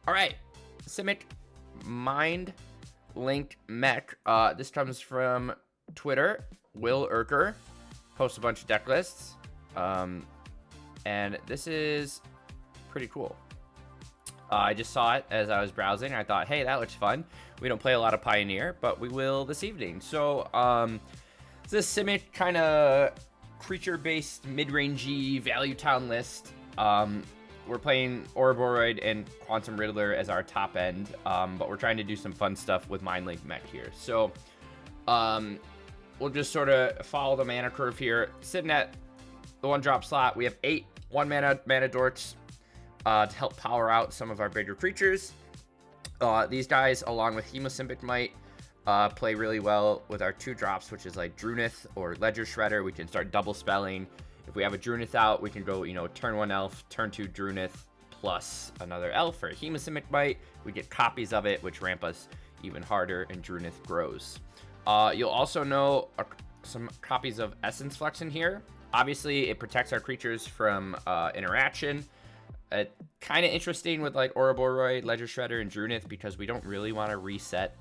All right, Simic Mindlink Mech. This comes from Twitter. Will Urker posts a bunch of deck lists, and this is pretty cool. I just saw it as I was browsing. I thought, hey, that looks fun. We don't play a lot of Pioneer, but we will this evening. So, it's this Simic kind of creature-based mid-rangey value town list. We're playing Ouroboros and Quantum Riddler as our top end, but we're trying to do some fun stuff with Mindlink Mech here. So, we'll just sort of follow the mana curve here. Sitting at the 1-drop slot, we have 8 1-mana dorks to help power out some of our bigger creatures. These guys, along with Hemosymbic Might, play really well with our 2 drops, which is like Drunith or Ledger Shredder. We can start double spelling. If we have a Drunith out, we can go, turn 1 elf, turn 2 Drunith, plus another elf or Hemosymbic Might. We get copies of it, which ramp us even harder, and Drunith grows. You'll also know some copies of Essence Flux in here. Obviously, it protects our creatures from interaction. Kind of interesting with like Ouroboros, Ledger Shredder, and Drunith because we don't really want to reset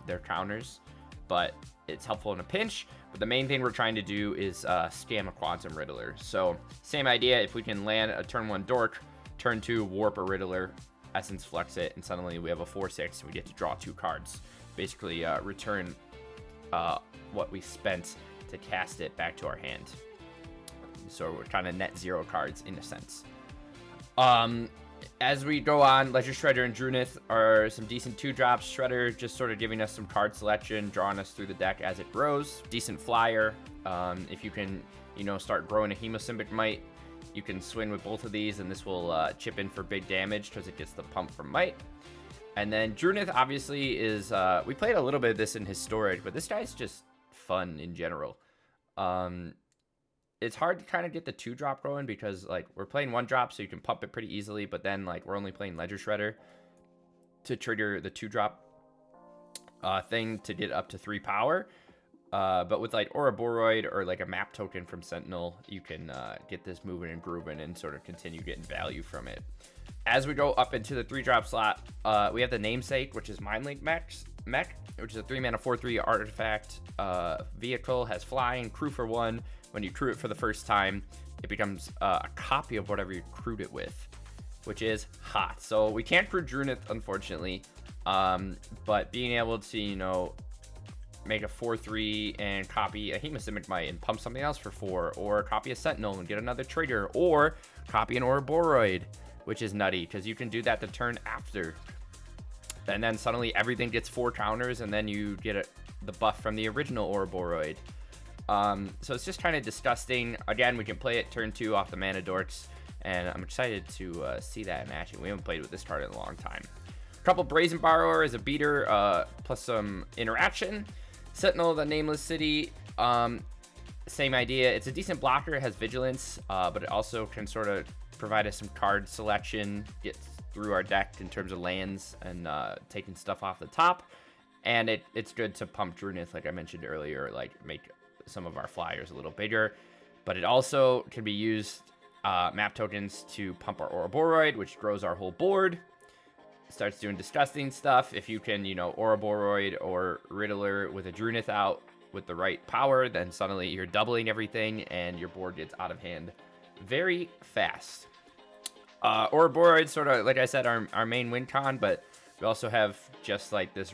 their counters, but it's helpful in a pinch. But the main thing we're trying to do is scam a Quantum Riddler. So same idea, if we can land a turn 1 dork, turn 2 warp a Riddler, Essence Flux it, and suddenly we have a 4/6 and we get to draw 2 cards. Basically return what we spent to cast it back to our hand. So we're kind of net 0 cards in a sense. As we go on, Ledger Shredder and Drunith are some decent 2-drops. Shredder just sort of giving us some card selection, drawing us through the deck as it grows. Decent flyer. If you can, start growing a Hemosymbic Might, you can swing with both of these, and this will chip in for big damage because it gets the pump from Might. And then Drunith obviously is, we played a little bit of this in Historic, but this guy's just fun in general. It's hard to kind of get the 2-drop going because like we're playing 1-drop, so you can pump it pretty easily, but then like we're only playing Ledger Shredder to trigger the 2-drop thing to get up to 3 power. But with like Ouroboros or like a map token from Sentinel, you can get this moving and grooving and sort of continue getting value from it. As we go up into the 3-drop slot, we have the Namesake, which is Mindlink Mech, which is a 3-mana 4/3 artifact vehicle, has flying, crew for 1. When you crew it for the first time, it becomes a copy of whatever you crewed it with, which is hot. So we can't crew Drunith, unfortunately, but being able to, make a 4/3 and copy a Hemosymbic Might and pump something else for 4, or copy a Sentinel and get another trigger, or copy an Ouroboros, which is nutty because you can do that the turn after. And then suddenly everything gets 4 counters, and then you get the buff from the original Ouroboros. So it's just kind of disgusting. Again, we can play it turn 2 off the mana dorks, and I'm excited to see that in action. We haven't played with this card in a long time. A couple Brazen Borrower as a beater, plus some interaction. Sentinel, the Nameless City, same idea. It's a decent blocker, it has Vigilance, but it also can sort of provide us some card selection, get through our deck in terms of lands and taking stuff off the top. And it's good to pump Drunith, like I mentioned earlier, like make some of our flyers a little bigger. But it also can be used, map tokens, to pump our Ouroboros, which grows our whole board. Starts doing disgusting stuff. If you can, Ouroboros or Riddler with a Drunith out with the right power, then suddenly you're doubling everything and your board gets out of hand very fast. Ouroboros, sort of, like I said, our main win con, but we also have just like this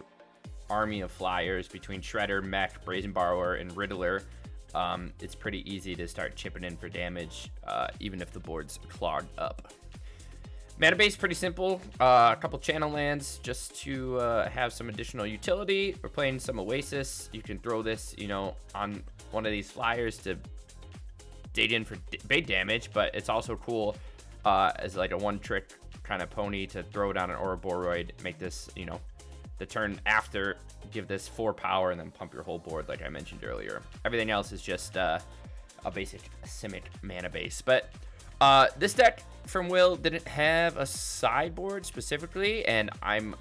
army of flyers between Shredder, Mech, Brazen Borrower, and Riddler. It's pretty easy to start chipping in for damage, even if the board's clogged up. Mana base pretty simple. A couple channel lands just to have some additional utility. We're playing some Oasis. You can throw this, on one of these flyers to dig in for big damage, but it's also cool as like a one-trick kind of pony to throw down an Ouroboros, make this, the turn after, give this 4 power, and then pump your whole board like I mentioned earlier. Everything else is just a basic Simic mana base. But this deck from Will didn't have a sideboard specifically, and I'm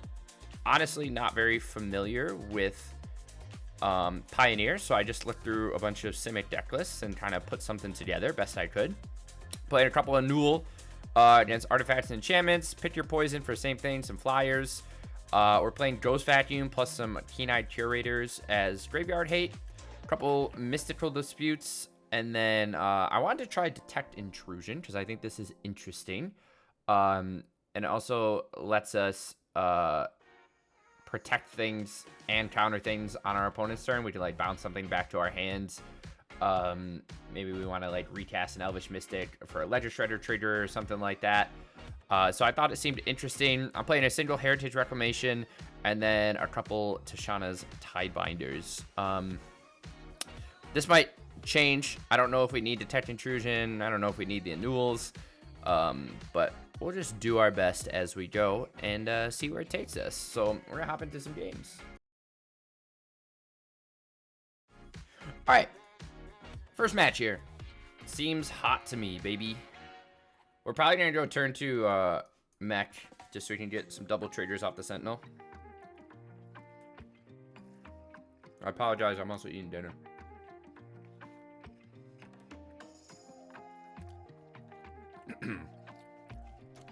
honestly not very familiar with Pioneer, so I just looked through a bunch of Simic deck lists and kind of put something together best I could. Played a couple of Newell Against artifacts and enchantments. Pick your poison for the same thing, some flyers. We're playing Ghost Vacuum plus some Keen-Eyed Curators as graveyard hate. A couple mystical disputes. And then I wanted to try Detect Intrusion because I think this is interesting. And it also lets us protect things and counter things on our opponent's turn. We can like bounce something back to our hands. Maybe we want to like recast an Elvish Mystic for a Ledger Shredder trigger or something like that. So I thought it seemed interesting. I'm playing a single Heritage Reclamation and then a couple Tashana's Tidebinders. This might change. I don't know if we need Detect Intrusion. I don't know if we need the annuals. But we'll just do our best as we go and see where it takes us. So we're gonna hop into some games. All right. First match here. Seems hot to me, baby. We're probably going to go turn to mech just so we can get some double triggers off the Sentinel. I apologize. I'm also eating dinner.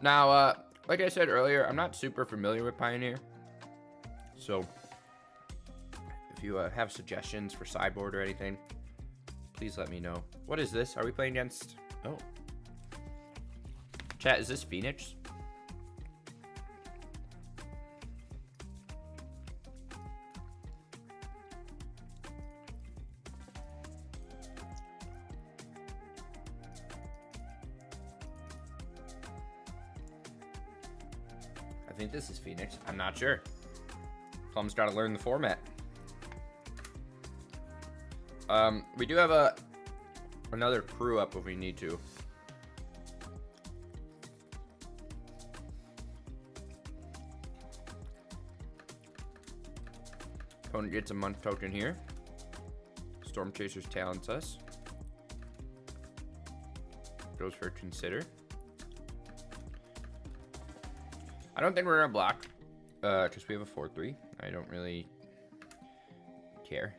Now, like I said earlier, I'm not super familiar with Pioneer. So, if you have suggestions for sideboard or anything, please let me know. What is this? Are we playing against... Oh. Chat, is this Phoenix? I think this is Phoenix. I'm not sure. Plum's got to learn the format. We do have another crew up if we need to. Opponent gets a month token here. Storm Chasers talents us. Goes for consider. I don't think we're gonna block, because we have a 4/3. I don't really care.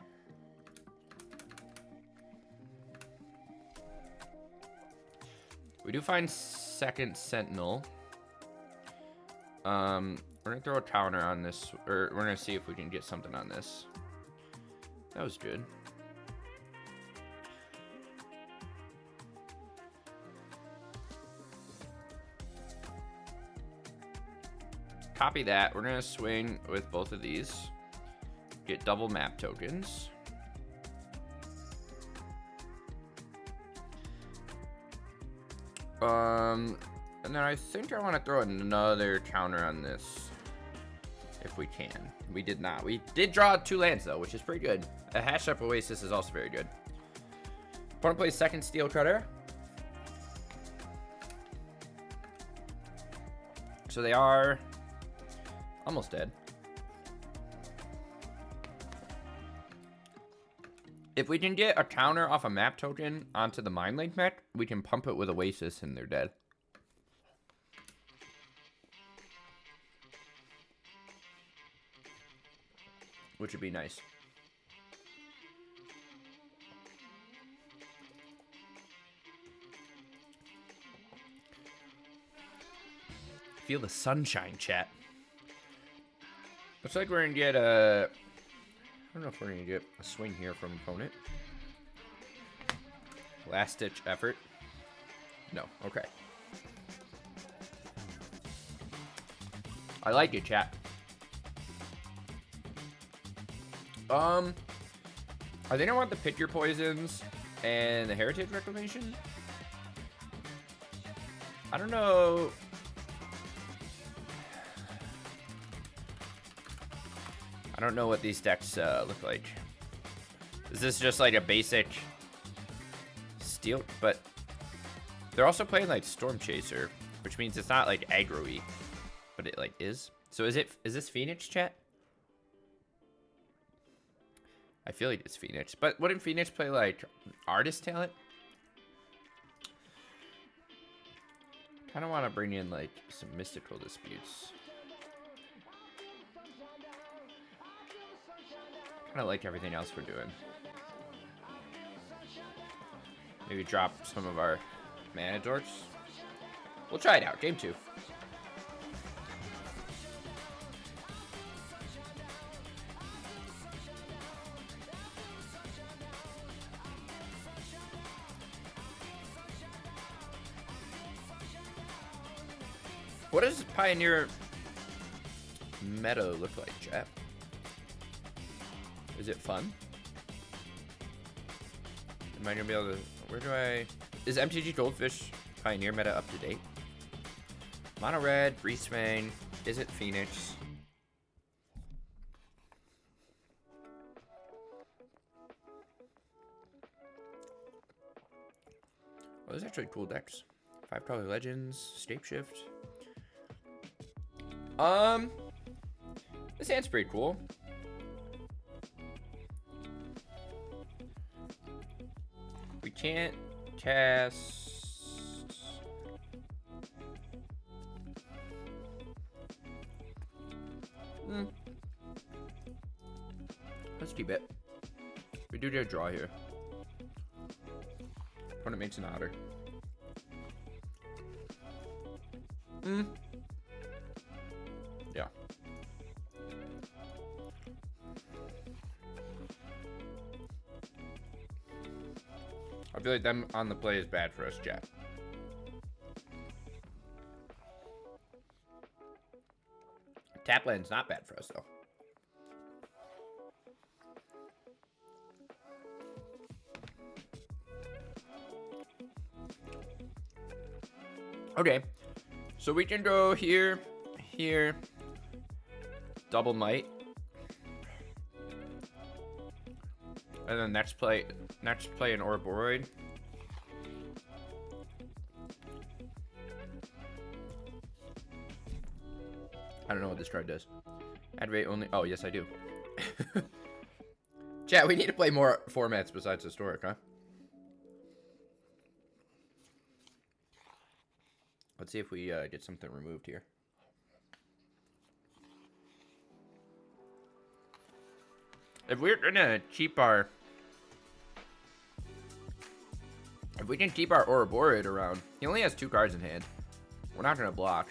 We do find second Sentinel. We're gonna throw a counter on this, or we're gonna see if we can get something on this. That was good. Copy that. We're gonna swing with both of these. Get double map tokens. And then I think I want to throw another counter on this. If we can. We did not. We did draw 2 lands though, which is pretty good. A Hash Up Oasis is also very good. Opponent plays second Steel Cutter. So they are almost dead. If we can get a counter off a map token onto the Mindlink mech, we can pump it with Oasis and they're dead. Which would be nice. Feel the sunshine, chat. Looks like we're gonna get a... I don't know if we're gonna get a swing here from opponent. Last ditch effort. No, okay. I like it, chat. I think I want the Pick Your Poisons and the Heritage Reclamation. I don't know. I don't know what these decks look like. Is this just like a basic steel? But they're also playing like Storm Chaser, which means it's not like aggro-y, but it like is. So is this Phoenix, chat? I feel like it's Phoenix, but wouldn't Phoenix play like Artist Talent? Kind of want to bring in like some mystical disputes. Kind of like everything else we're doing. Maybe drop some of our mana dorks. We'll try it out. Game 2. What does Pioneer meta look like, chat? Is it fun? Am I gonna be able to... Where do I... Is MTG Goldfish Pioneer meta up to date? Mono Red, Greasefang. Is it Phoenix? Well, there's actually cool decks. 5 Probably Legends, Shapeshift. This hand's pretty cool. We can't cast... Let's keep it. We do get a draw here. When it makes an otter. Yeah. I feel like them on the play is bad for us, chat. Tap land's not bad for us, though. Okay, so we can go here, here, double might, and then next play an Ouroboros. I don't know what this card does. Add rate only. Oh, yes, I do. Chat, we need to play more formats besides historic, huh? Let's see if we get something removed here. If we're gonna keep our... If we can keep our Ouroboros around... He only has 2 cards in hand. We're not gonna block.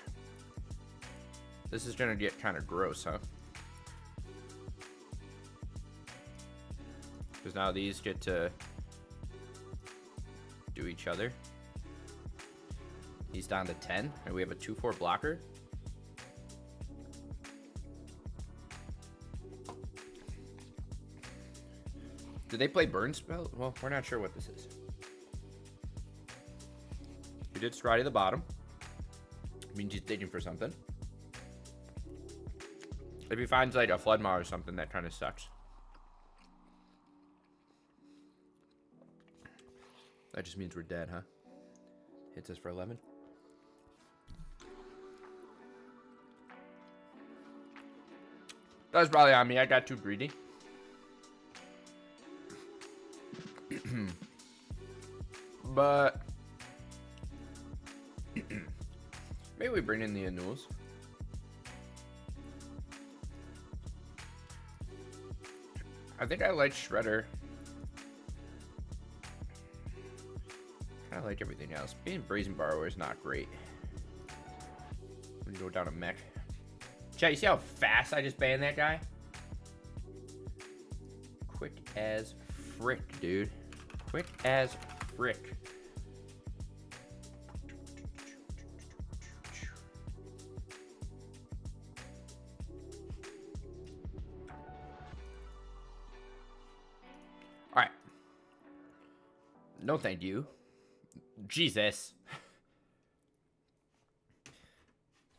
This is gonna get kind of gross, huh? Because now these get to do each other. He's down to 10, and we have a 2/4 blocker. Did they play burn spell? Well, we're not sure what this is. We did Scry to the bottom. Means he's digging for something. If he finds like a Floodmaw or something, that kind of sucks. That just means we're dead, huh? Hits us for 11. That was probably on me. I got too greedy. But maybe we bring in the Anuls. I think I like Shredder. I like everything else. Being Brazen Borrower is not great. When you go down a mech. Chat, you see how fast I just banned that guy? Quick as frick, dude. Quick as frick. Alright. No thank you. Jesus.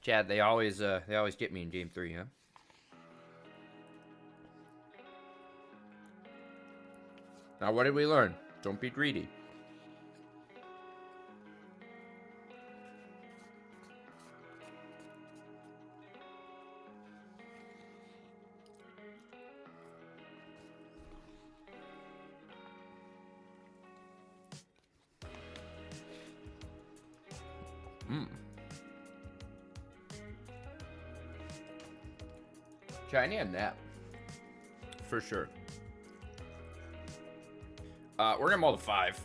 Chad, they always get me in game 3, huh? Now what did we learn? Don't be greedy. I need a nap. For sure. We're gonna mull to 5.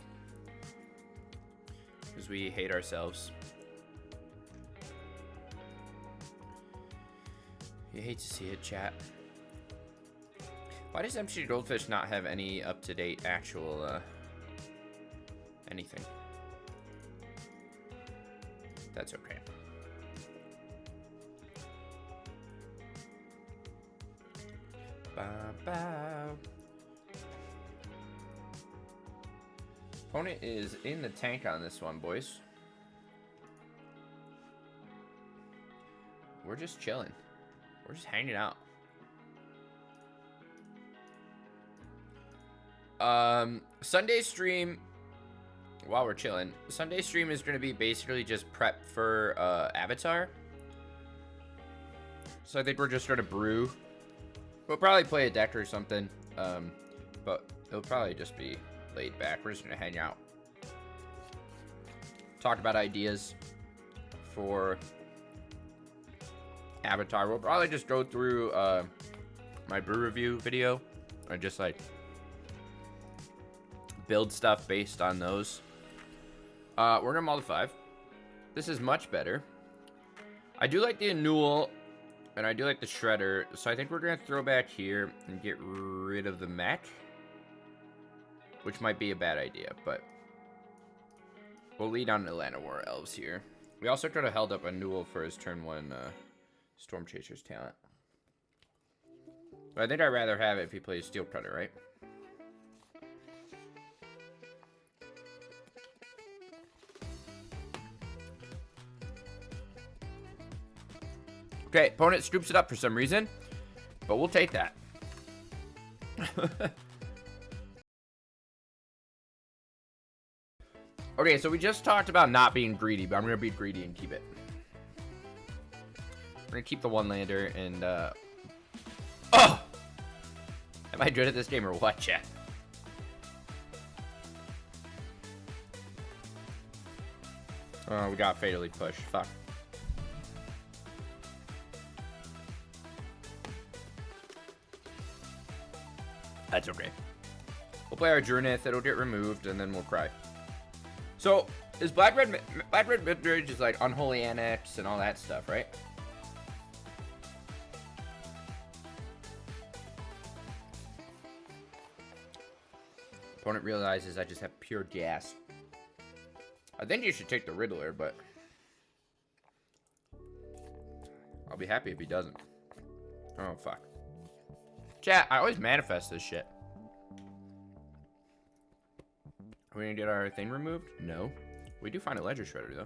Because we hate ourselves. You hate to see it, chat. Why does MC Goldfish not have any up-to-date actual, anything? That's okay. Bow. Opponent is in the tank on this one, boys. We're just chilling. We're just hanging out. Sunday stream, while we're chilling, Sunday stream is going to be basically just prep for Avatar. So I think we're just going to brew. We'll probably play a deck or something, but it'll probably just be laid back. We're just going to hang out. Talk about ideas for Avatar. We'll probably just go through my brew review video and just like build stuff based on those. We're gonna mull to 5. This is much better. I do like the Annual and I do like the Shredder, so I think we're gonna throw back here and get rid of the mech, which might be a bad idea, but we'll lead on Atlanta War Elves here. We also could have held up Annual for his turn 1 Storm Chaser's talent. But I think I'd rather have it if he plays Steel Cutter, right? Okay, opponent scoops it up for some reason, but we'll take that. Okay, so we just talked about not being greedy, but I'm going to be greedy and keep it. We're going to keep the one lander and, oh! Am I good at this game or what, chat? Oh, we got fatally pushed. Fuck. That's okay. We'll play our Drunith, it'll get removed, and then we'll cry. So, is Black-Red Midrange is like Unholy Annex and all that stuff, right? Opponent realizes I just have pure gas. I think you should take the Riddler, but I'll be happy if he doesn't. Oh, fuck. Chat, I always manifest this shit. Are we gonna get our thing removed? No. We do find a Ledger Shredder, though.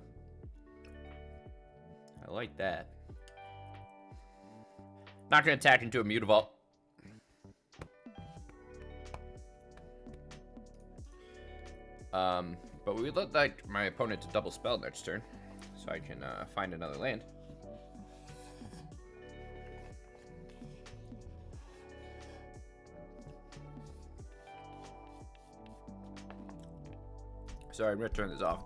I like that. Not gonna attack into a Mutavault. But we would look like my opponent to double spell next turn, so I can find another land. Sorry, I'm gonna turn this off.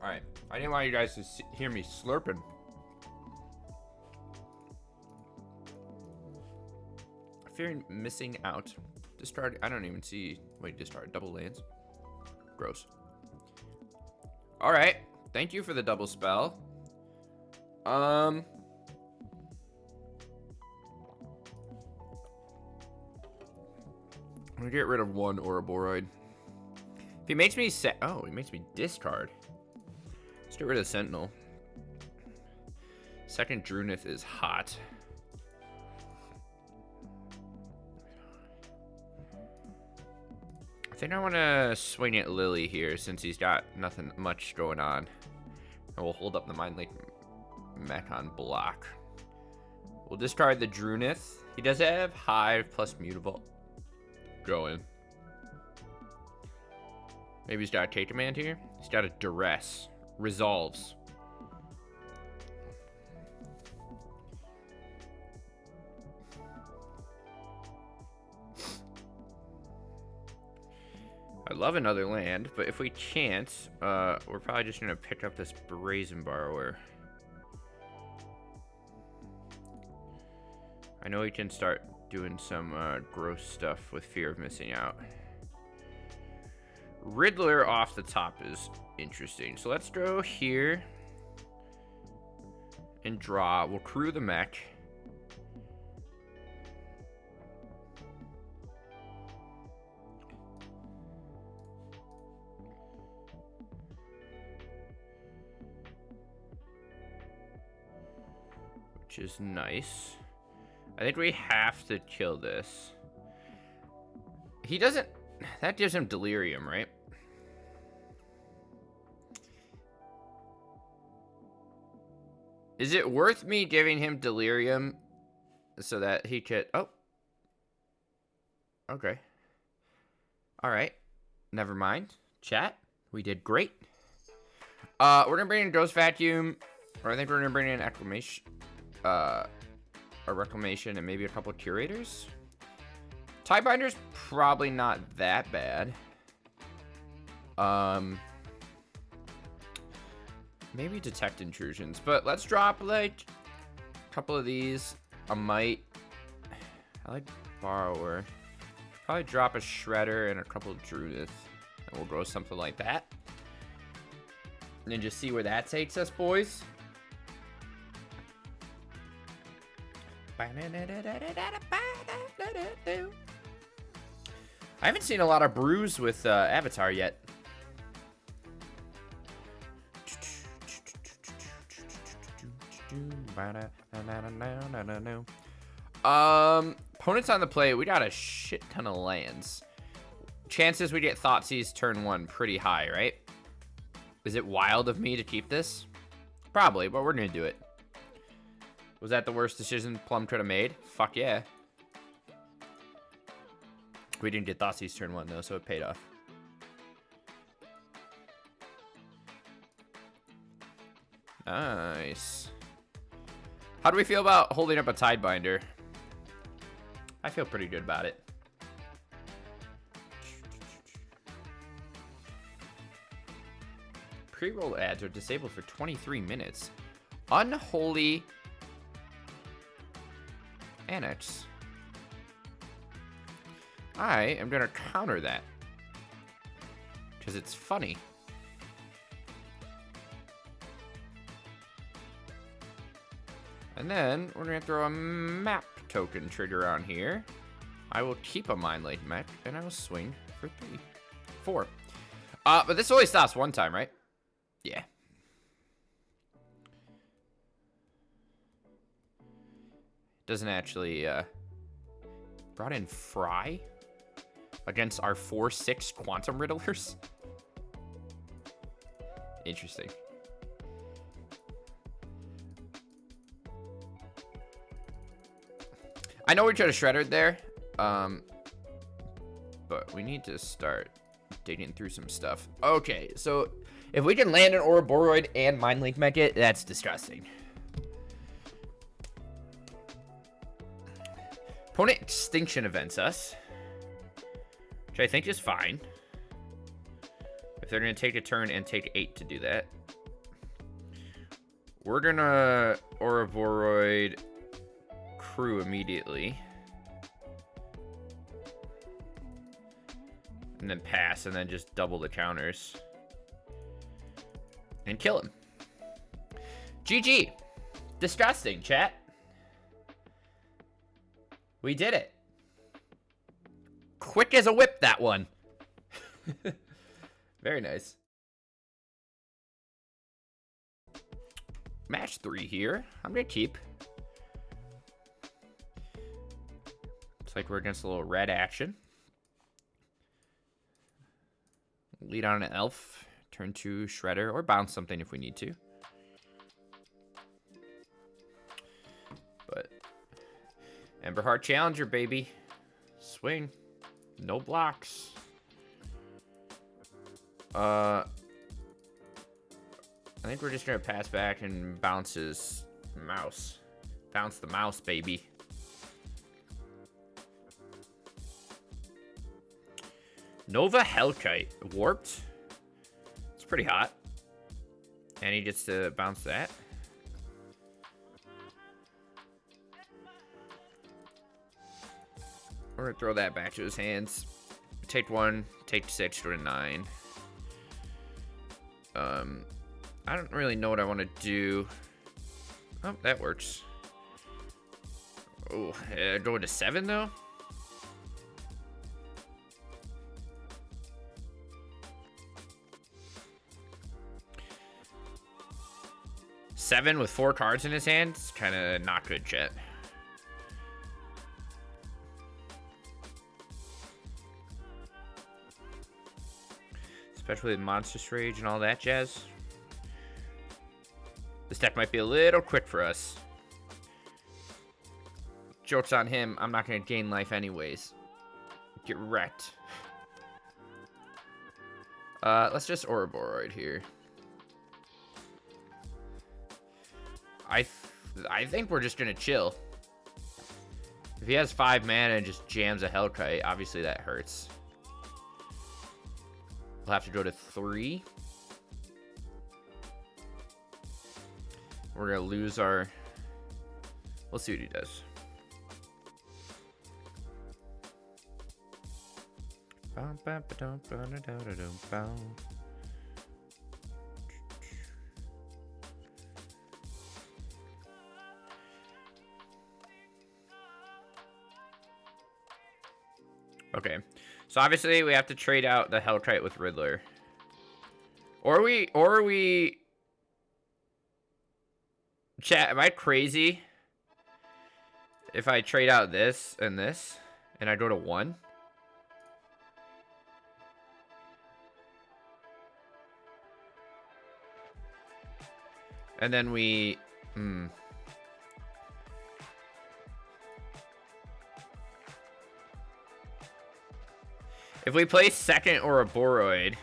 Alright, I didn't want you guys to hear me slurping. Fearing missing out. Discard, I don't even see, wait, discard, double lands. Gross. Alright, thank you for the double spell. I'm gonna get rid of one Ouroboride. If he makes me he makes me discard. Let's get rid of Sentinel. Second Drunith is hot. I think I want to swing at Lily here since he's got nothing much going on. And we'll hold up the Mindlink mech on block. We'll discard the Drunith. He does have Hive plus Mutavault going. Maybe he's got a K command here. He's got a Duress. Resolves. I'd love another land, but if we can't, we're probably just gonna pick up this Brazen Borrower. I know we can start doing some gross stuff with fear of missing out. Riddler off the top is interesting. So let's go here and draw. We'll crew the mech. Which is nice. I think we have to kill this. He doesn't... That gives him delirium, right? Is it worth me giving him delirium so that he could... Oh. Okay. Alright. Never mind. Chat. We did great. We're going to bring in Ghost Vacuum. Or I think we're going to bring in Acclamation. A Reclamation and maybe a couple of Curators. Tiebinder's probably not that bad. Maybe Detect Intrusions, but let's drop like a couple of these. A Might. I like Borrower. Probably drop a Shredder and a couple of Druidith, and we'll go something like that. And then just see where that takes us, boys. I haven't seen a lot of brews with Avatar yet. Opponents on the play, we got a shit ton of lands. Chances we get Thoughtseize turn 1 pretty high, right? Is it wild of me to keep this? Probably, but we're gonna do it. Was that the worst decision Plum could have made? Fuck yeah. We didn't get Thoughtseize turn 1 though, so it paid off. Nice. How do we feel about holding up a Tidebinder? I feel pretty good about it. Pre-roll ads are disabled for 23 minutes. Unholy Annex. I am gonna counter that because it's funny. And then we're gonna throw a map token trigger on here. I will keep a Mindlink mech and I will swing for 4. But this only stops one time, right? Yeah. Doesn't actually brought in Fry against our 4/6 Quantum Riddlers. Interesting. I know we could have shredded there, but we need to start digging through some stuff. Okay, so if we can land an Ouroboros and Mindlink mech it, that's disgusting. Opponent Extinction events us, which I think is fine. If they're going to take a turn and take 8 to do that. We're going to Ouroboros crew immediately. And then pass, and then just double the counters. And kill him. GG. Disgusting, chat. We did it. Quick as a whip, that one. Very nice. Match 3 here. I'm going to keep. Looks like we're against a little red action. Lead on an elf. Turn 2 Shredder, or bounce something if we need to. But Emberheart Challenger, baby. Swing. No blocks. I think we're just gonna pass back and bounce his mouse. Bounce the mouse, baby. Nova Hellkite. Warped. It's pretty hot. And he gets to bounce that. We're gonna throw that back to his hands. Take 1, take 6, go to 9. I don't really know what I want to do. Oh, that works. Oh, go to 7 though. Seven with 4 cards in his hand. It's kind of not good, chat. Especially with Monstrous Rage and all that jazz. This deck might be a little quick for us. Joke's on him. I'm not going to gain life anyways. Get wrecked. Let's just Ouroboros here. I think we're just going to chill. If he has 5 mana and just jams a Hellkite, obviously that hurts. We'll have to go to 3. We're going to lose our... We'll see what he does. Okay. So obviously we have to trade out the Hellkite with Riddler. Or we chat, am I crazy if I trade out this and I go to 1? And then we if we play second or a Boroid,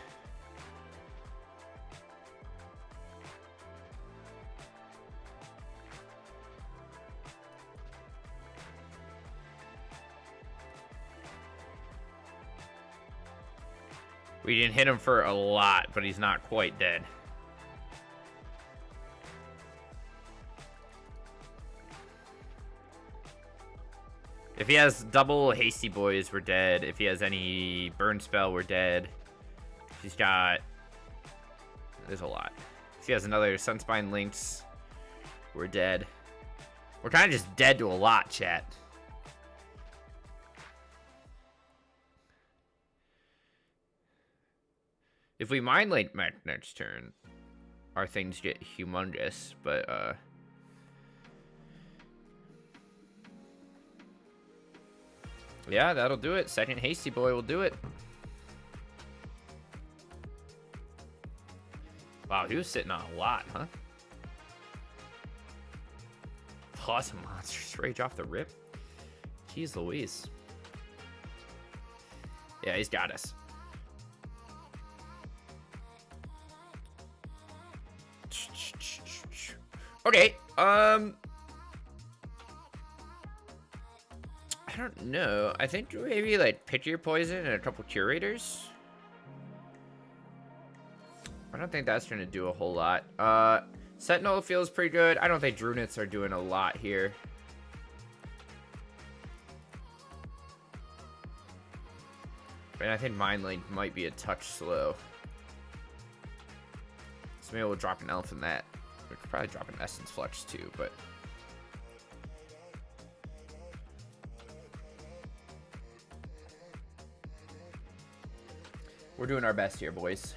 we didn't hit him for a lot, but he's not quite dead. If he has double Hasty Boys, we're dead. If he has any Burn Spell, we're dead. If he's got... There's a lot. If he has another Sunspine Lynx, we're dead. We're kind of just dead to a lot, chat. If we Mindlink next turn, our things get humongous, but, yeah, that'll do it. Second Hasty Boy will do it. Wow, he was sitting on a lot, huh? Plus Monstrous Rage off the rip. Jeez Louise. Yeah, he's got us. Okay, I don't know. I think maybe like pick your poison and a couple curators. I don't think that's gonna do a whole lot. Sentinel feels pretty good. I don't think Drunets are doing a lot here. And I think Mindlink might be a touch slow. So maybe we'll drop an Elf in that. We could probably drop an Essence Flux too, but... We're doing our best here, boys.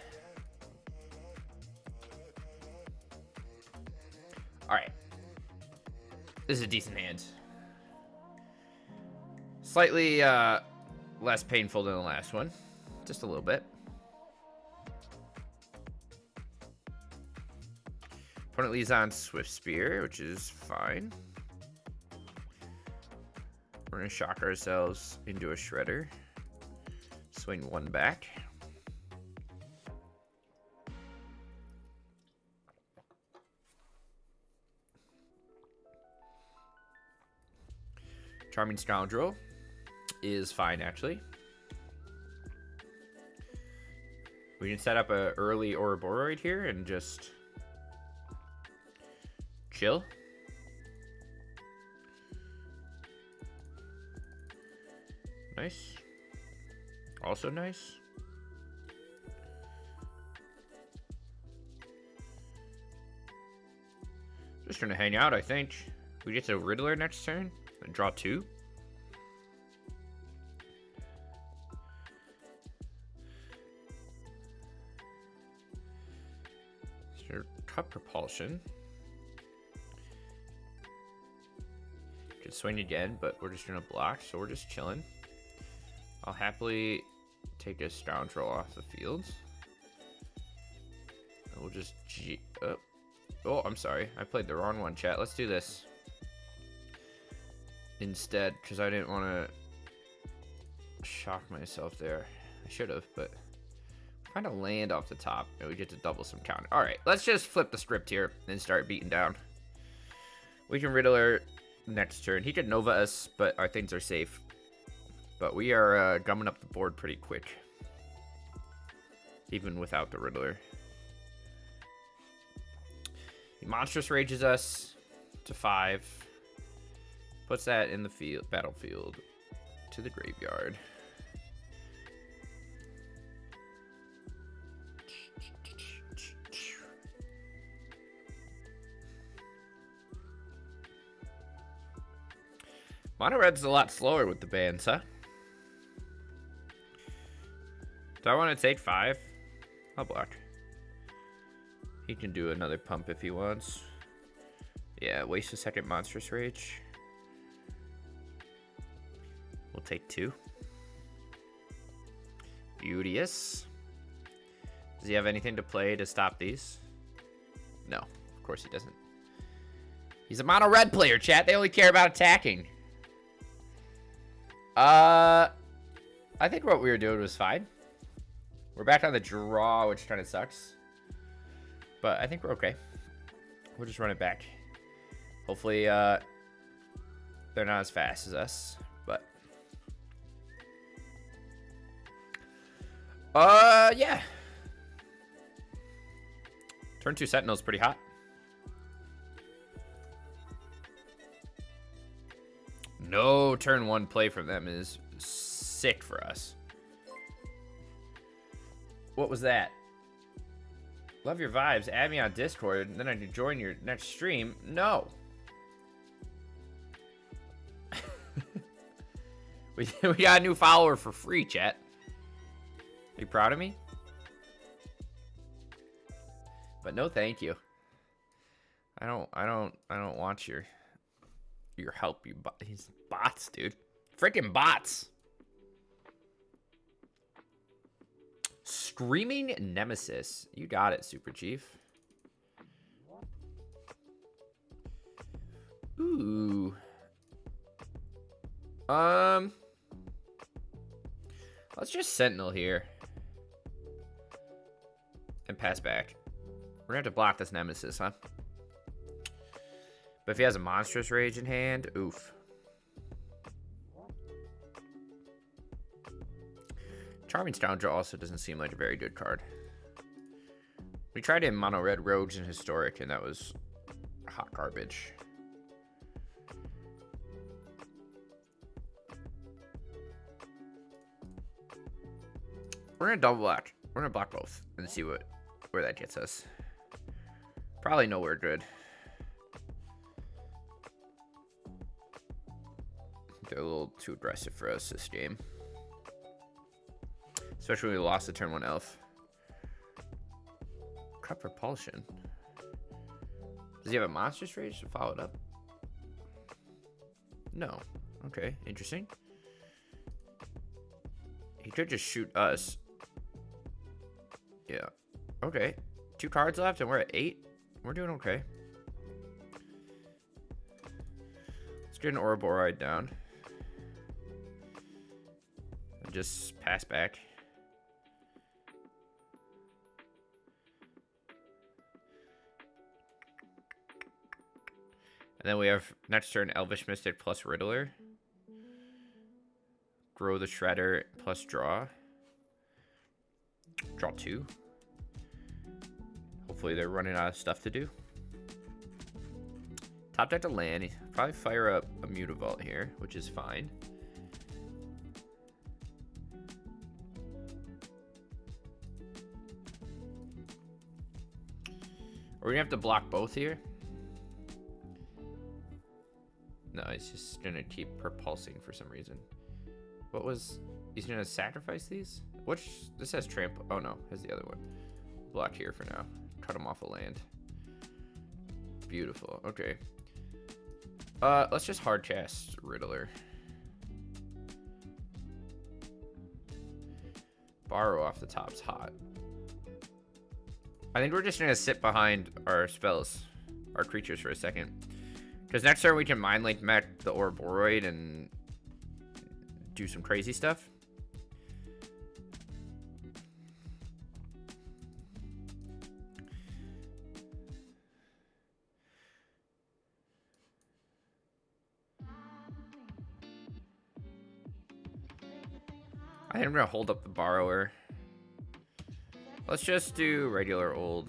Alright. This is a decent hand. Slightly less painful than the last one. Just a little bit. Opponent leads on Swift Spear, which is fine. We're going to shock ourselves into a Shredder. Swing one back. Charming Scoundrel is fine, actually. We can set up a early Ouroboros here and just chill. Nice. Also nice. Just gonna hang out, I think. We get to Riddler next turn and draw 2. So cut propulsion. Could swing again, but we're just gonna block, so we're just chilling. I'll happily take a scoundrel off the field. And we'll just oh, I'm sorry. I played the wrong one, chat. Let's do this instead, because I didn't want to shock myself there. I should have, but kind of land off the top, and we get to double some counter. All right, let's just flip the script here and start beating down. We can Riddler next turn. He could Nova us, but our things are safe. But we are gumming up the board pretty quick, even without the Riddler. He monstrous rages us to 5. Puts that in the battlefield to the graveyard. Mono red's a lot slower with the bands, huh? Do I want to take 5? I'll block. He can do another pump if he wants. Yeah, waste a second monstrous rage. We'll take 2. Beauteous. Does he have anything to play to stop these? No, of course he doesn't. He's a mono red player, chat. They only care about attacking. I think what we were doing was fine. We're back on the draw, which kind of sucks. But I think we're okay. We'll just run it back. Hopefully, they're not as fast as us, but... yeah. Turn 2 Sentinel's pretty hot. No turn 1 play from them is sick for us. What was that? Love your vibes. Add me on Discord, and then I can join your next stream. No. we got a new follower for free, chat. Are you proud of me? But no, thank you. I don't want your help. These bots, dude. Freaking bots. Screaming Nemesis. You got it, Super Chief. Ooh. Let's just Sentinel here. And pass back. We're gonna have to block this Nemesis, huh? But if he has a monstrous rage in hand, oof. Charming Scoundrel also doesn't seem like a very good card. We tried in mono red rogues and historic, and that was hot garbage. We're gonna double block. We're gonna block both and see where that gets us. Probably nowhere good. They're a little too aggressive for us this game. Especially when we lost the turn 1 elf. Cut propulsion. Does he have a monstrous rage to follow it up? No. Okay, interesting. He could just shoot us. Yeah. Okay. 2 cards left and we're at 8. We're doing okay. Let's get an Ouroboros down. And just pass back. And then we have next turn Elvish Mystic plus Riddler. Grow the Shredder plus draw. Draw 2. Hopefully they're running out of stuff to do. Top deck to land. Probably fire up a Mutavault here, which is fine. We're gonna have to block both here. No, he's just gonna keep propulsing for some reason. What was... He's gonna sacrifice these? Which... This has trample... Oh no, has the other one. Block here for now. Cut him off a land. Beautiful. Okay. Let's just hard cast Riddler. Borrow off the top's hot. I think we're just gonna sit behind our spells, our creatures for a second. Because next turn we can Mindlink mech the Ouroboros and do some crazy stuff. I think I'm gonna hold up the Borrower. Let's just do regular old.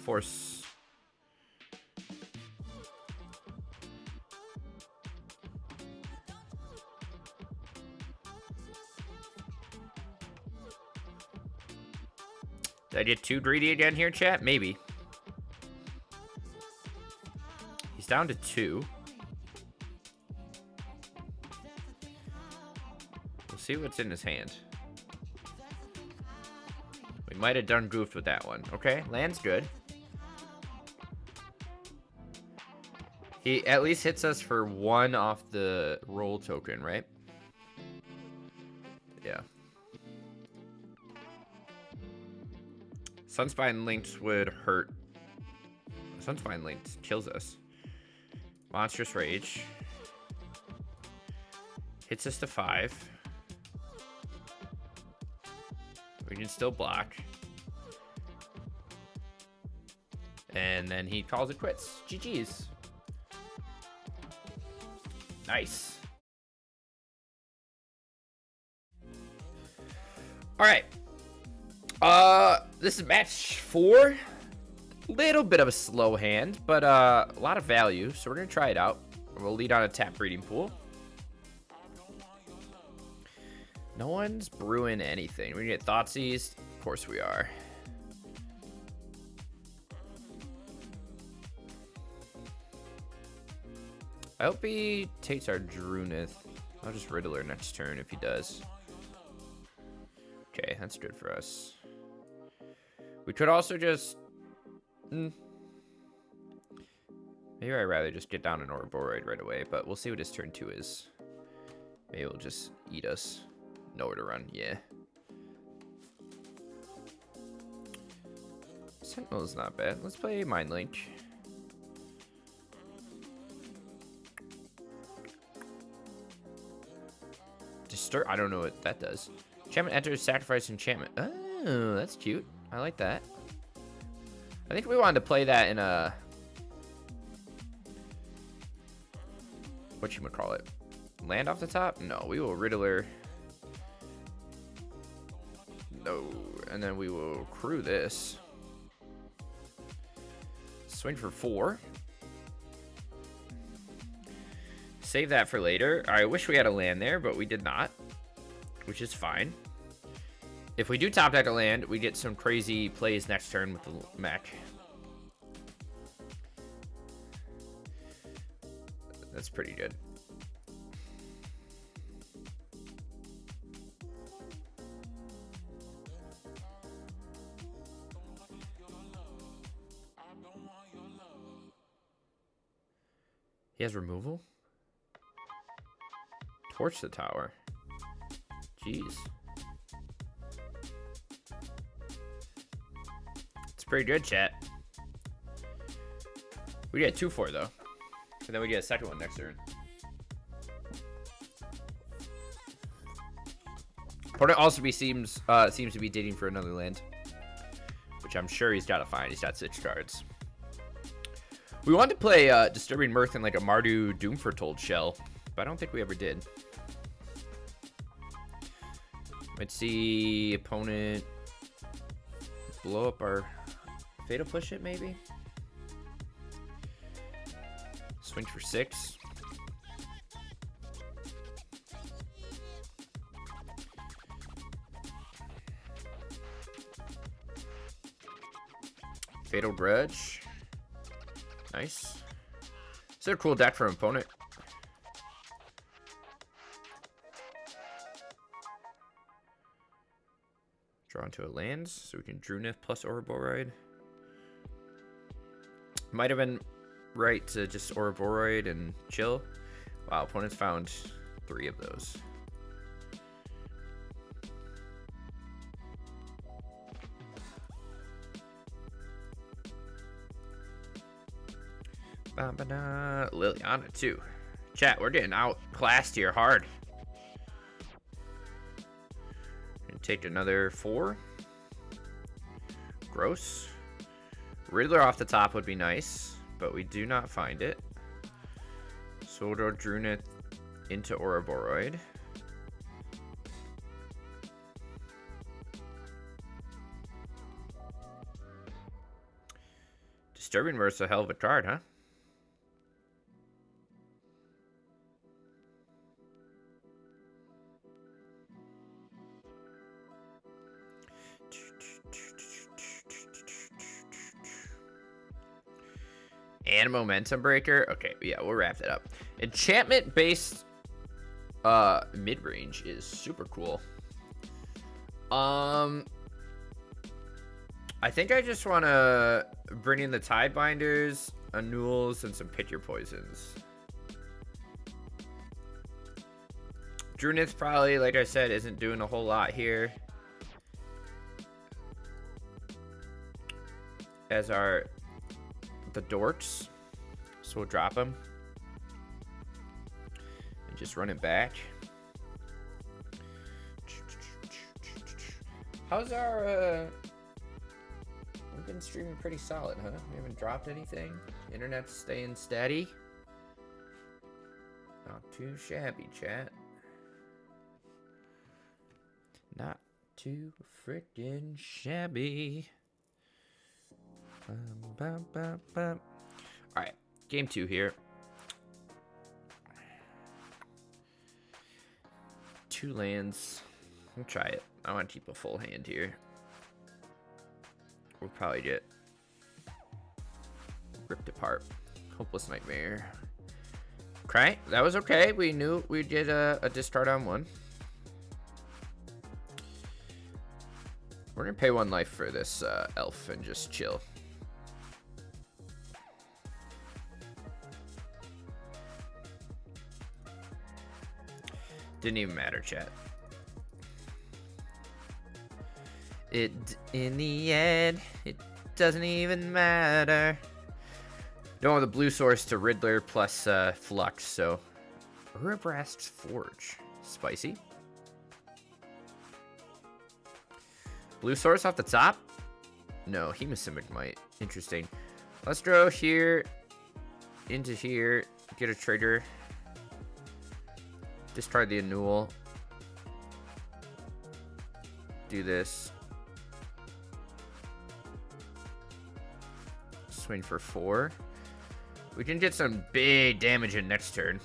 Force. Did I get too greedy again here, chat? Maybe. He's down to 2. See what's in his hand. We might have done goofed with that one. Okay, land's good. He at least hits us for 1 off the roll token, right? Yeah. Sunspine Links would hurt. Sunspine Links kills us. Monstrous Rage. Hits us to 5. We can still block. And then he calls it quits. GG's. Nice. Alright. This is match 4. Little bit of a slow hand, but a lot of value. So we're going to try it out. We'll lead on a tap breeding pool. No one's brewing anything. We get Thoughtseize. Of course we are. I hope he takes our Drunith. I'll just Riddler next turn if he does. Okay, that's good for us. We could also just... Maybe I'd rather just get down an Ouroboros right away, but we'll see what his turn 2 is. Maybe it'll just eat us. Nowhere to run, yeah. Sentinel's not bad. Let's play Mindlink. Disturb. I don't know what that does. Enchantment enters, sacrifice enchantment. Oh, that's cute. I like that. I think we wanted to play that in a... Whatchamacallit? Land off the top? No, we will Riddler... No, and then we will crew this. Swing for 4. Save that for later. I wish we had a land there, but we did not, which is fine. If we do top deck a land, we get some crazy plays next turn with the mech. That's pretty good. He has removal? Torch the tower. Jeez. It's pretty good, chat. We get 2-4 though. And then we get a second one next turn. Opponent also seems to be digging for another land, which I'm sure he's got to find. He's got 6 cards. We wanted to play Disturbing Mirth in like a Mardu Doom Foretold shell, but I don't think we ever did. Might see opponent blow up our fatal push it maybe. Swing for 6. Fatal Grudge. Nice. Is there a cool deck for an opponent? Draw into a land, so we can Drunith plus Ouroboros. Might have been right to just Ouroboros and chill. Wow, opponents found 3 of those. Liliana too. Chat, we're getting outclassed here hard. And take another 4. Gross. Riddler off the top would be nice, but we do not find it. Soldor Drunith into Ouroboros. Disturbing Mirth's a hell of a card, huh? And Momentum Breaker. Okay, yeah, we'll wrap that up. Enchantment based mid-range is super cool. I think I just want to bring in the Tidebinders, Annuls, and some Pick Your Poisons. Drunith probably, like I said, isn't doing a whole lot here. As are the Dorks. So we'll drop them. And just run it back. How's our... We've been streaming pretty solid, huh? We haven't dropped anything. Internet's staying steady. Not too shabby, chat. Not too freaking shabby. Alright, game 2 here. 2 lands. We'll try it. I want to keep a full hand here. We'll probably get ripped apart. Hopeless Nightmare. Okay, that was okay. We knew we did a discard on 1. We're gonna pay 1 life for this elf and just chill. Didn't even matter, chat. In the end, it doesn't even matter. Don't want the blue source to Riddler plus Flux, so Urabrast's Forge. Spicy. Blue source off the top? No, Simic might. Interesting. Let's draw here into here. Get a trigger. Discard the Annual. Do this. Swing for 4. We can get some big damage in next turn.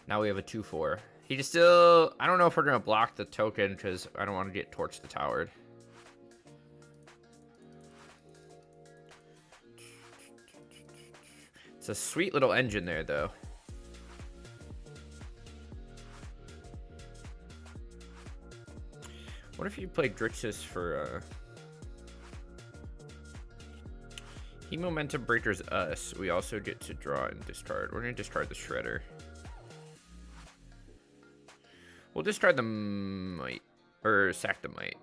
Now we have a 2/4. He just still... I don't know if we're going to block the token because I don't want to get Torch the Towered. It's a sweet little engine there, though. What if you play Grixis for... He Momentum Breakers us. We also get to draw and discard. We're going to discard the Shredder. We'll discard the Might. Or sack the Might.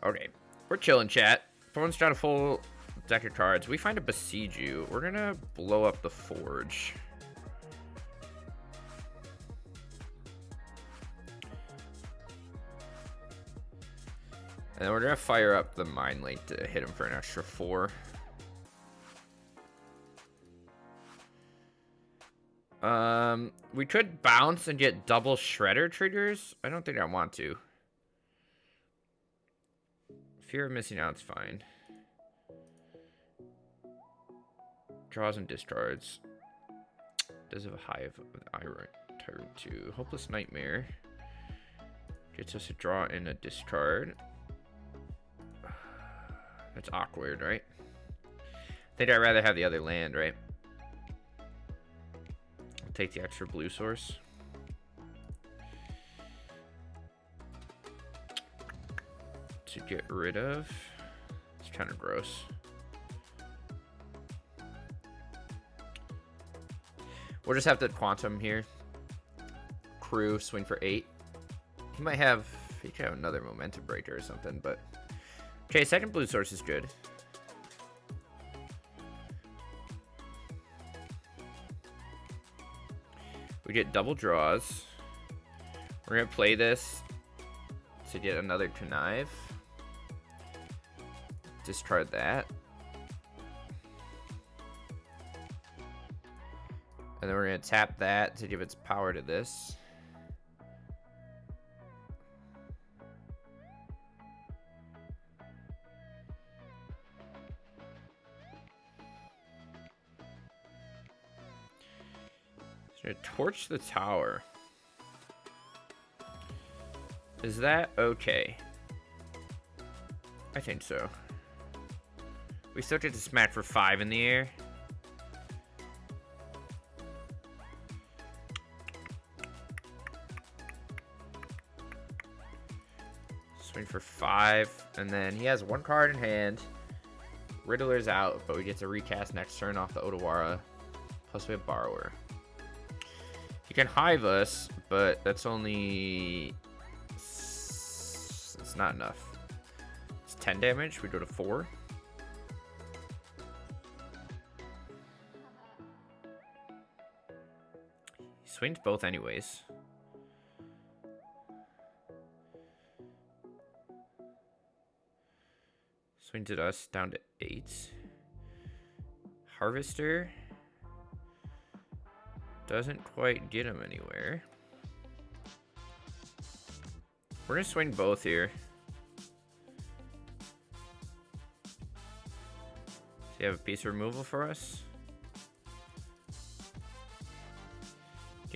Okay. We're chilling, chat. Opponent's got a full deck of cards. We find a Besiege You. We're going to blow up the Forge. And then we're gonna fire up the Mindlink to hit him for an extra 4. We could bounce and get double shredder triggers. I don't think I want to. Fear of missing out's fine. Draws and discards. Does have a hive with Iron Tyrant 2. Hopeless Nightmare. Gets us a draw and a discard. That's awkward, right? I think I'd rather have the other land, right? I'll take the extra blue source. To get rid of. It's kind of gross. We'll just have to quantum here. Crew, swing for 8. He might have, he could have another momentum breaker or something, but. Okay, second blue source is good. We get double draws. We're gonna play this to get another connive. Discard that. And then we're gonna tap that to give its power to this. So gonna torch the tower. Is that okay? I think so. We still get to smack for 5 in the air. Swing for 5, and then he has 1 card in hand. Riddler's out, but we get to recast next turn off the Otawara. Plus we have Borrower. He can hive us, but that's only... It's not enough. It's 10 damage. We go to 4. He swings both anyways. Swings at us down to 8. Harvester doesn't quite get him anywhere. We're gonna swing both here. Does he have a piece of removal for us?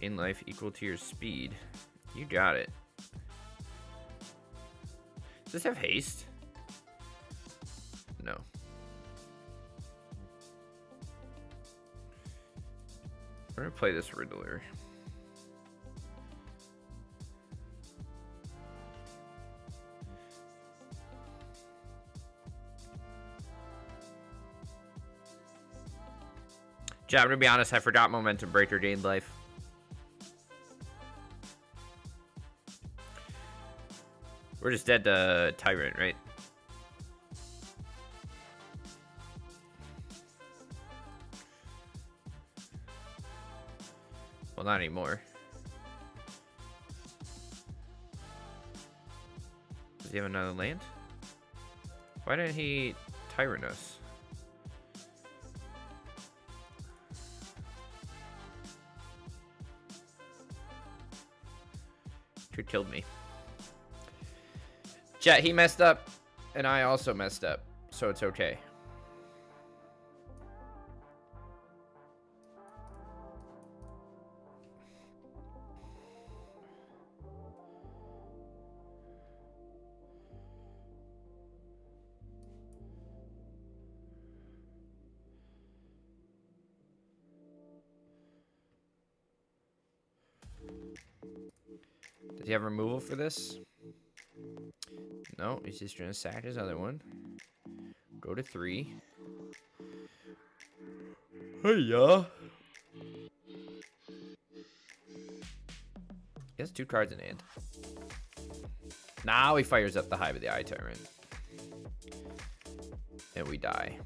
Gain life equal to your speed. You got it. Does this have haste? No. We're gonna play this Riddler. Yeah, I'm gonna be honest, I forgot Momentum Breaker gained life. We're just dead to Tyrant, right? Well, not anymore. Does he have another land? Why didn't he Tyrant us? Could killed me. Chat, he messed up, and I also messed up, so it's okay. Does he have removal for this? No, he's just gonna sack his other one. Go to 3. Hey, yeah. He has 2 cards in hand. Now he fires up the Hive of the Eye Tyrant. And we die.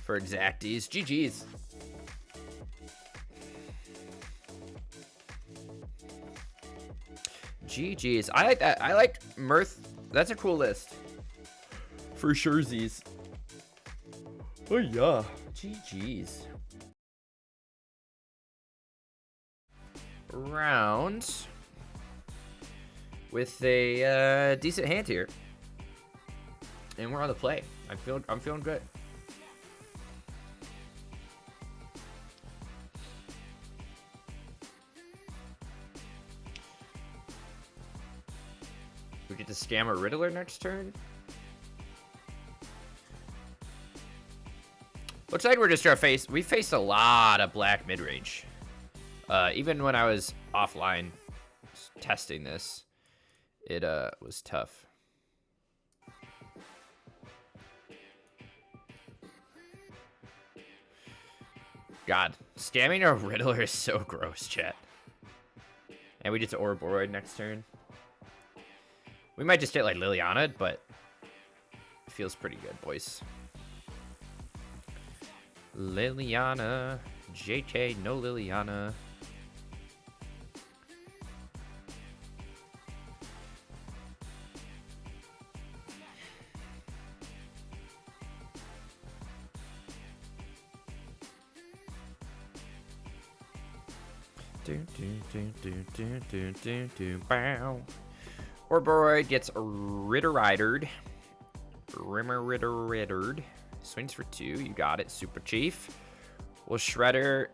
For exacties, GG's. GG's. I like that. I like Mirth. That's a cool list. For surezies. Oh, yeah. GG's. Round with a decent hand here. And we're on the play. I'm feeling good. We get to scam a Riddler next turn. Looks like we're just gonna we faced a lot of black mid-range. Even when I was offline testing this, it was tough. God, scamming a Riddler is so gross, chat. And we get to Ouroboros next turn. We might just get like Liliana, but it feels pretty good, boys. Liliana. JK, no Liliana. Ouroboros gets Rittered. Rittered. Swings for 2. You got it, Super Chief. We'll Shredder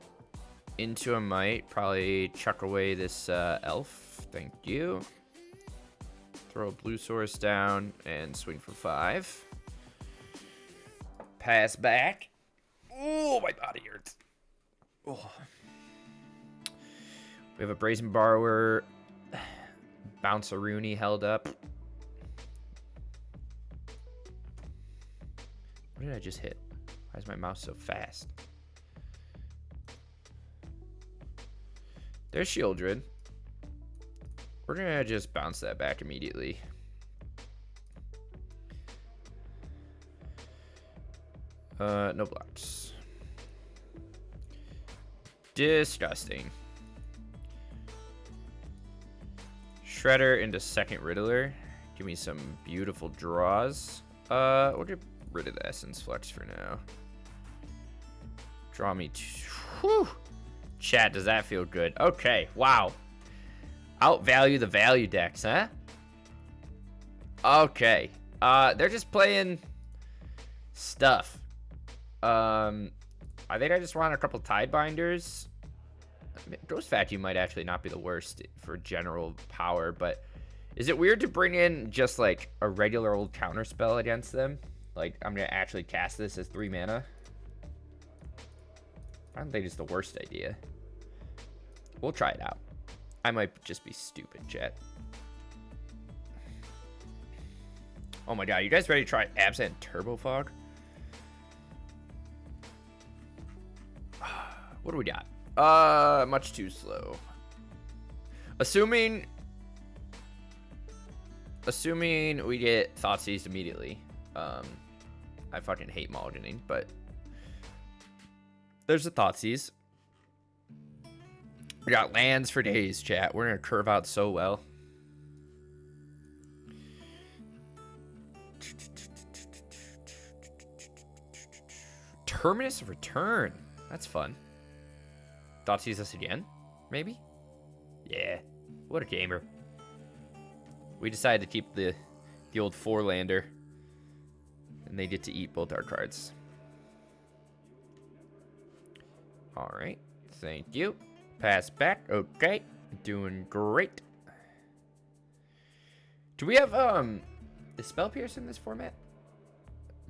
into a Might. Probably chuck away this elf. Thank you. Throw a blue source down and swing for 5. Pass back. Oh, my body hurts. Oh. We have a Brazen Borrower. Bounce-a-Rooney held up. What did I just hit? Why is my mouse so fast? There's Shieldred. We're gonna just bounce that back immediately. No blocks. Disgusting. Shredder into second Riddler. Give me some beautiful draws. We'll get rid of the Essence Flex for now. Draw me whew. Chat, does that feel good? Okay, wow. Outvalue the value decks, huh? Okay. They're just playing stuff. I think I just want a couple Tidebinders. Ghost Vacuum might actually not be the worst for general power, but is it weird to bring in just like a regular old counter spell against them? Like, I'm gonna actually cast this as 3 mana. I don't think it's the worst idea. We'll try it out. I might just be stupid, chat. Oh my god, you guys ready to try Absent Turbo Fog? What do we got? Much too slow. Assuming we get Thoughtseize immediately. I fucking hate mulliganing, but there's a Thoughtseize. We got lands for days, chat. We're gonna curve out so well. Terminus of Return. That's fun. Thoughtseize us again? Maybe? Yeah. What a gamer. We decided to keep the old 4-lander. And they get to eat both our cards. Alright. Thank you. Pass back. Okay. Doing great. Do we have, is Spell Pierce in this format?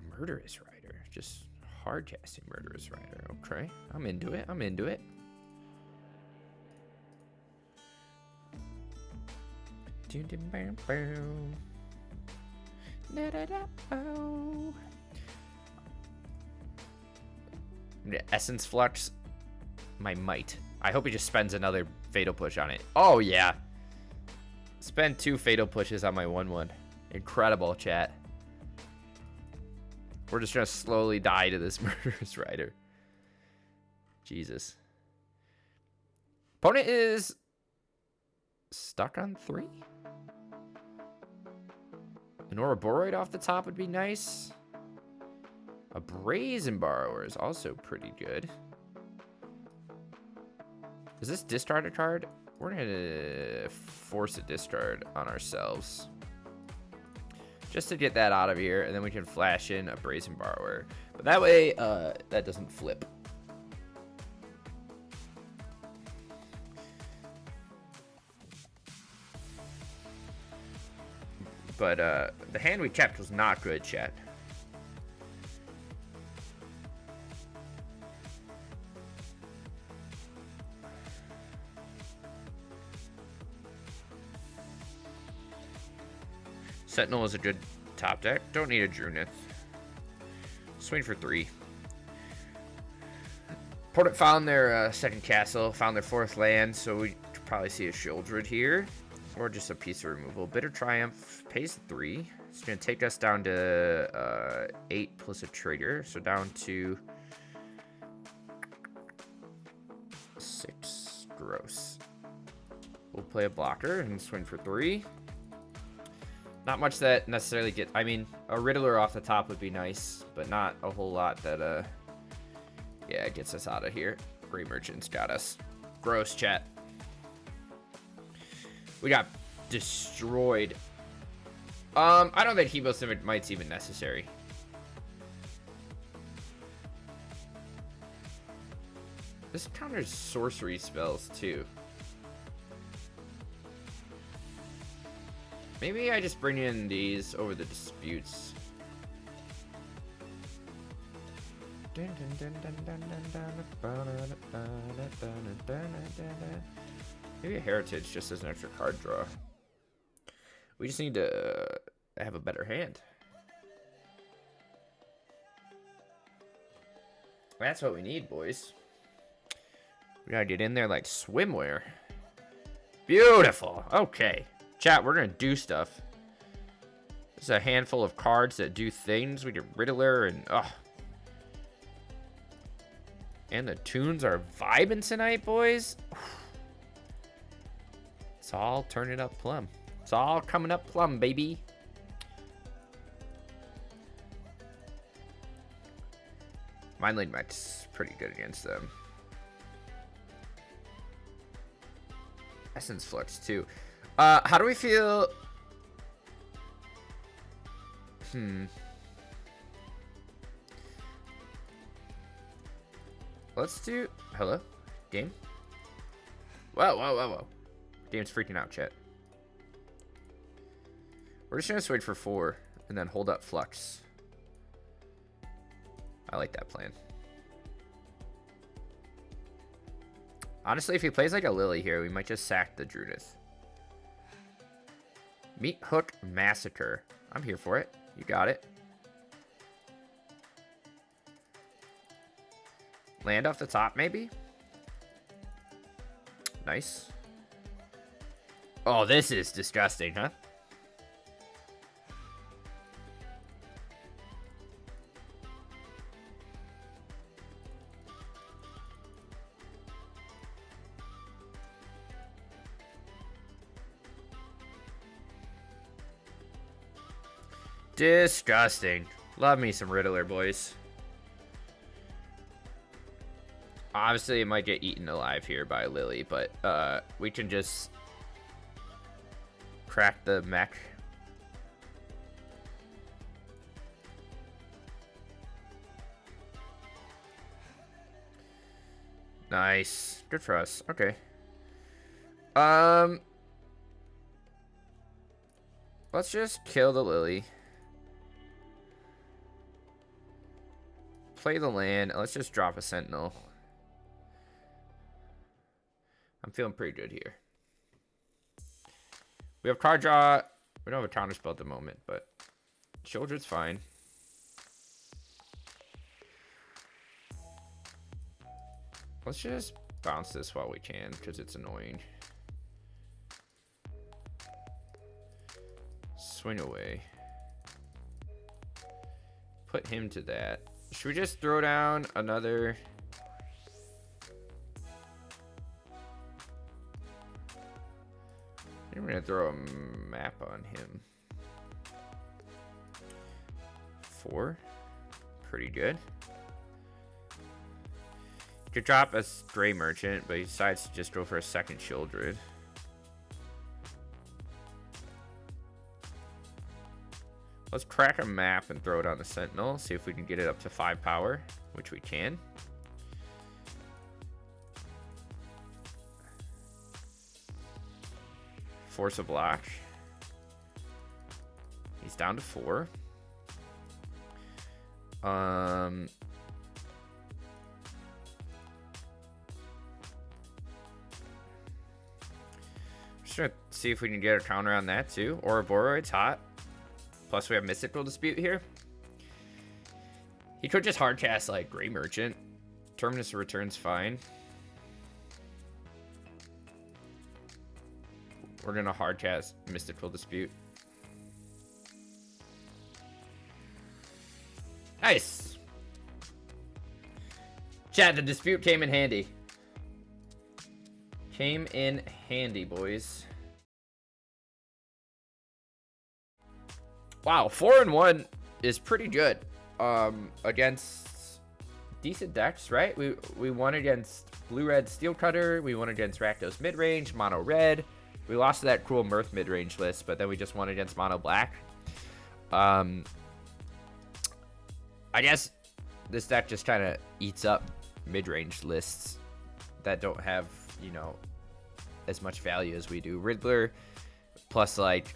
Murderous Rider. Just hard casting Murderous Rider. Okay. I'm into it. I'm into it. I'm gonna Essence Flux my Might. I hope he just spends another Fatal Push on it. Oh, yeah. Spend 2 Fatal Pushes on my 1/1. Incredible, chat. We're just gonna slowly die to this Murderous Rider. Jesus. Opponent is stuck on 3? An Ouroboros off the top would be nice. A Brazen Borrower is also pretty good. Is this discard a card? We're gonna force a discard on ourselves. Just to get that out of here, and then we can flash in a Brazen Borrower. But that way, that doesn't flip. But the hand we kept was not good, chat. Sentinel is a good top deck. Don't need a Drunith. Swing for 3. Portent found their second castle, found their 4th land, so we could probably see a Shieldred here. Or just a piece of removal. Bitter Triumph pays 3. It's going to take us down to 8 plus a trigger. So down to 6. Gross. We'll play a blocker and swing for 3. Not much that necessarily get... I mean, a Riddler off the top would be nice, but not a whole lot that, yeah, gets us out of here. Gray Merchant's got us. Gross, chat. We got destroyed. I don't think Hebo Simic Might's even necessary. This counters sorcery spells, too. Maybe I just bring in these over the disputes. Maybe a Heritage just as an extra card draw. We just need to have a better hand. That's what we need, boys. We gotta get in there like swimwear. Beautiful. Okay. Chat, we're gonna do stuff. There's a handful of cards that do things. We get Riddler and and the tunes are vibing tonight, boys. It's all turning up Plum. It's all coming up Plum, baby. Mindlink Mech's pretty good against them. Essence Flux too. How do we feel? Let's do... Hello? Game? Whoa, whoa, whoa, whoa. Game's freaking out, chat. We're just gonna switch for 4 and then hold up Flux. I like that plan. Honestly, if he plays like a Lily here, we might just sack the Drunith. Meat Hook Massacre. I'm here for it. You got it. Land off the top, maybe? Nice. Oh, this is disgusting, huh? Disgusting. Love me some Riddler, boys. Obviously, it might get eaten alive here by Lily, but we can just crack the mech. Nice. Good for us. Okay. Let's just kill the Lily. Play the land. Let's just drop a Sentinel. I'm feeling pretty good here. We have card draw. We don't have a counter spell at the moment, but Shieldred's fine. Let's just bounce this while we can, because it's annoying. Swing away. Put him to that. Should we just throw down another... I'm gonna throw a map on him. 4. Pretty good. Could drop a Stray Merchant, but he decides to just go for a second Children. Let's crack a map and throw it on the Sentinel. See if we can get it up to 5 power, which we can. Force a block. He's down to 4. Just gonna see if we can get a counter on that too. Ouroboros hot. Plus we have Mystical Dispute here. He could just hard cast like Gray Merchant. Terminus returns fine. We're gonna hard cast Mystical Dispute. Nice. Chat, the dispute came in handy. Came in handy, boys. Wow, 4-1 is pretty good. Against decent decks, right? We won against Blue-Red Steel Cutter. We won against Rakdos Midrange, Mono Red. We lost to that cruel Mirth Midrange list, but then we just won against Mono Black. I guess this deck just kind of eats up mid-range lists that don't have, you know, as much value as we do. Riddler plus like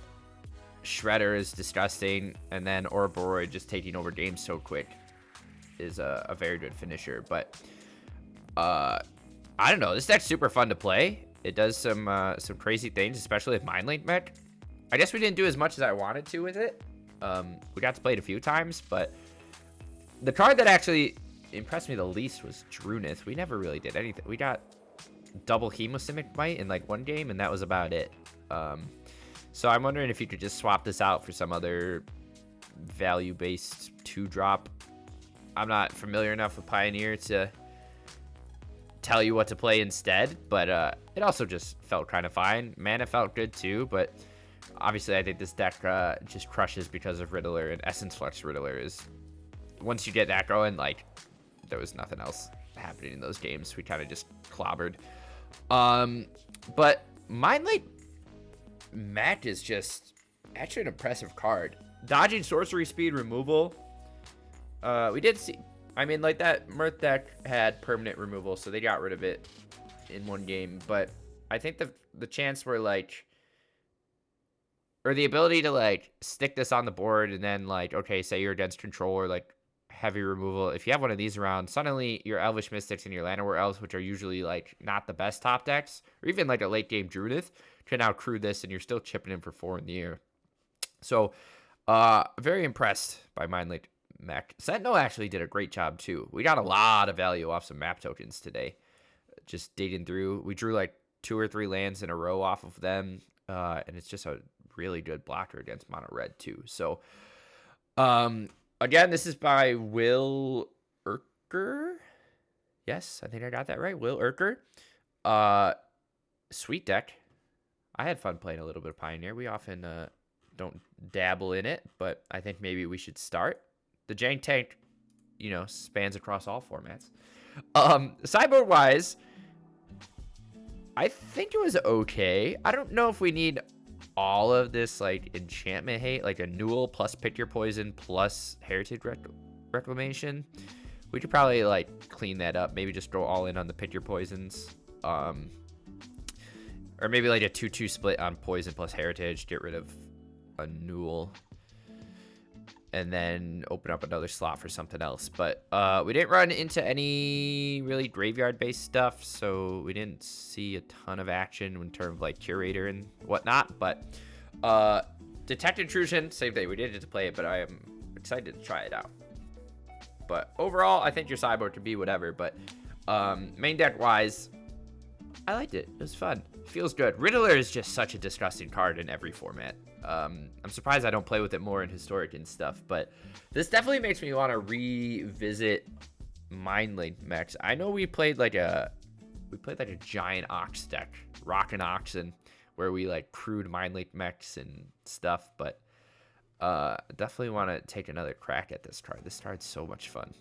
Shredder is disgusting, and then Ouroboros just taking over games so quick is a very good finisher. But I don't know, this deck's super fun to play. It does some crazy things, especially with Mindlink mech. I guess we didn't do as much as I wanted to with it. We got to play it a few times, but the card that actually impressed me the least was Drunith. We never really did anything. We got double Hemosimic Might in like one game, and that was about it. So I'm wondering if you could just swap this out for some other value-based 2-drop. I'm not familiar enough with Pioneer to tell you what to play instead, but it also just felt kind of fine. Mana felt good too, but obviously I think this deck just crushes because of Riddler, and Essence Flux Riddler is, once you get that going, like, there was nothing else happening in those games. We kind of just clobbered. But Mindlink mech is just actually an impressive card. Dodging sorcery speed removal. We did see, I mean, like, that Mirth deck had permanent removal, so they got rid of it in one game. But I think the chance where, like, or the ability to, like, stick this on the board and then, like, okay, say you're against control or, like, heavy removal. If you have one of these around, suddenly your Elvish Mystics and your Llanowar Elves, which are usually, like, not the best top decks, or even, like, a late-game Drunith, can now crew this, and you're still chipping in for 4 in the air. So, very impressed by Mindlink mech. Sentinel actually did a great job, too. We got a lot of value off some map tokens today. Just digging through. We drew, like, 2 or 3 lands in a row off of them, and it's just a really good blocker against Mono Red, too. So, again, this is by Will Urker. Yes, I think I got that right. Will Urker. Sweet deck. I had fun playing a little bit of Pioneer. We often don't dabble in it, but I think maybe we should start. The Jank Tank, you know, spans across all formats. Sideboard-wise, I think it was okay. I don't know if we need all of this, like, enchantment hate, like a Newell plus Pick Your Poison plus Heritage Reclamation. We could probably, like, clean that up. Maybe just go all in on the Pick Your Poisons. Or maybe like a 2-2 split on Poison plus Heritage. Get rid of a Newell. And then open up another slot for something else. But we didn't run into any really graveyard-based stuff. So we didn't see a ton of action in terms of like Curator and whatnot. But Detect Intrusion, same thing. We didn't get to play it, but I am excited to try it out. But overall, I think your sideboard could be whatever. But main deck-wise, I liked it. It was fun. Feels good. Riddler is just such a disgusting card in every format. I'm surprised I don't play with it more in Historic and stuff, but this definitely makes me want to revisit Mindlink mechs. I know we played like a giant Ox deck, Rockin' Oxen, where we like crewed Mindlink mechs and stuff, but Definitely want to take another crack at this card. This card's so much fun.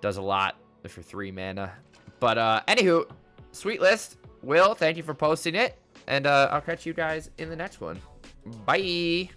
Does a lot for 3 mana. But anywho, sweet list. Will, thank you for posting it. And I'll catch you guys in the next one. Bye.